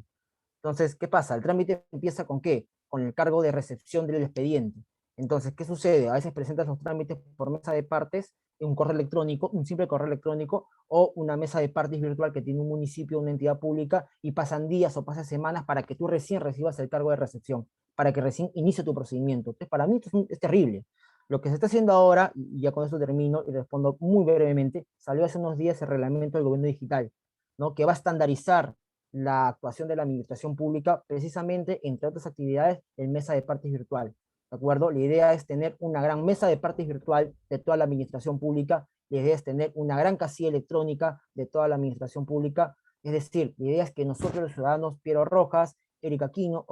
Entonces, ¿qué pasa? El trámite empieza ¿con qué? Con el cargo de recepción del expediente. Entonces, ¿qué sucede? A veces presentas los trámites por mesa de partes, un correo electrónico, un simple correo electrónico, o una mesa de partes virtual que tiene un municipio, una entidad pública, y pasan días o pasan semanas para que tú recién recibas el cargo de recepción, para que recién inicie tu procedimiento. Entonces, para mí esto es terrible. Lo que se está haciendo ahora, y ya con eso termino y respondo muy brevemente, salió hace unos días el reglamento del gobierno digital, ¿no? Que va a estandarizar la actuación de la administración pública, precisamente, entre otras actividades, en mesa de partes virtual. ¿De acuerdo? La idea es tener una gran mesa de partes virtual de toda la administración pública, la idea es tener una gran casilla electrónica de toda la administración pública, es decir, la idea es que nosotros los ciudadanos, Piero Rojas, Erika Aquino,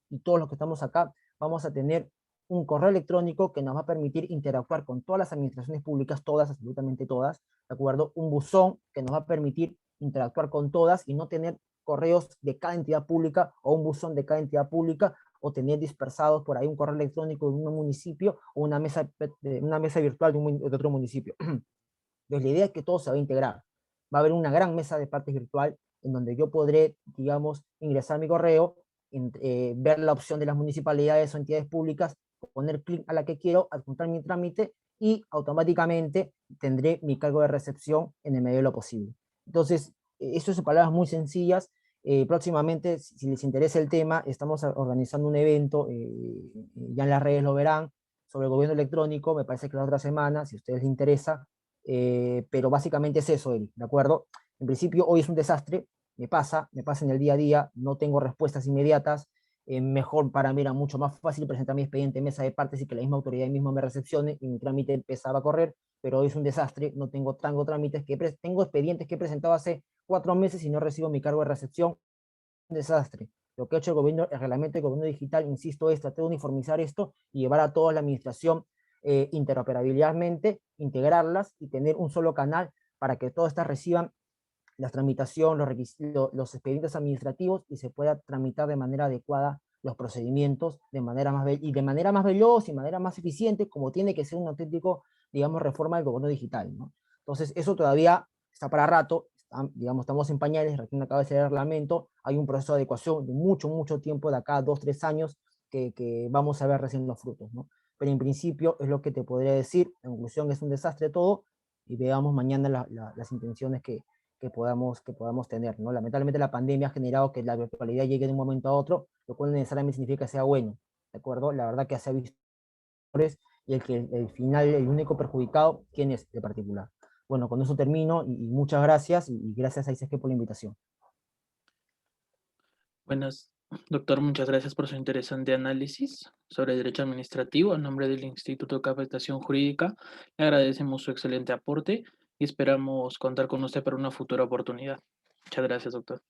y todos los que estamos acá, vamos a tener un correo electrónico que nos va a permitir interactuar con todas las administraciones públicas, todas, absolutamente todas, ¿de acuerdo? Un buzón que nos va a permitir interactuar con todas y no tener correos de cada entidad pública o un buzón de cada entidad pública, o tener dispersados por ahí un correo electrónico de un municipio o una mesa virtual de otro municipio. Entonces la idea es que todo se va a integrar. Va a haber una gran mesa de partes virtual en donde yo podré, digamos, ingresar mi correo, ver la opción de las municipalidades o entidades públicas, poner clic a la que quiero, adjuntar mi trámite y automáticamente tendré mi cargo de recepción en el medio de lo posible. Entonces, eso es palabras muy sencillas. Próximamente, si les interesa el tema, estamos organizando un evento, ya en las redes lo verán, sobre el gobierno electrónico, me parece que la otra semana, si a ustedes les interesa, pero básicamente es eso, Eric, ¿de acuerdo? En principio, hoy es un desastre, me pasa en el día a día, no tengo respuestas inmediatas, mejor para mí era mucho más fácil presentar mi expediente en mesa de partes y que la misma autoridad misma me recepcione y mi trámite empezaba a correr, pero hoy es un desastre, no tengo trámites tengo expedientes que he presentado hace 4 meses y no recibo mi cargo de recepción. Un desastre. Lo que ha hecho el gobierno, el reglamento del gobierno digital, insisto, es tratar de uniformizar esto y llevar a toda la administración interoperabilidadmente, integrarlas y tener un solo canal para que todas estas reciban la tramitación, los expedientes administrativos y se pueda tramitar de manera adecuada los procedimientos de manera y de manera más veloz y de manera más eficiente, como tiene que ser un auténtico, digamos, reforma del gobierno digital, ¿no? Entonces, eso todavía está para rato, digamos, estamos en pañales, recién acaba de ser el reglamento, hay un proceso de adecuación de mucho, mucho tiempo, de acá a 2, 3 años, que vamos a ver recién los frutos, ¿no? Pero en principio es lo que te podría decir, en conclusión es un desastre todo, y veamos mañana las intenciones que podamos tener, ¿no? Lamentablemente la pandemia ha generado que la virtualidad llegue de un momento a otro, lo cual no necesariamente significa que sea bueno, ¿de acuerdo? La verdad que se ha visto y el final, el único perjudicado, ¿quién es el particular? Bueno, con eso termino y muchas gracias y gracias a ICG por la invitación. Buenas, doctor, muchas gracias por su interesante análisis sobre derecho administrativo. En nombre del Instituto de Capacitación Jurídica, le agradecemos su excelente aporte y esperamos contar con usted para una futura oportunidad. Muchas gracias, doctor.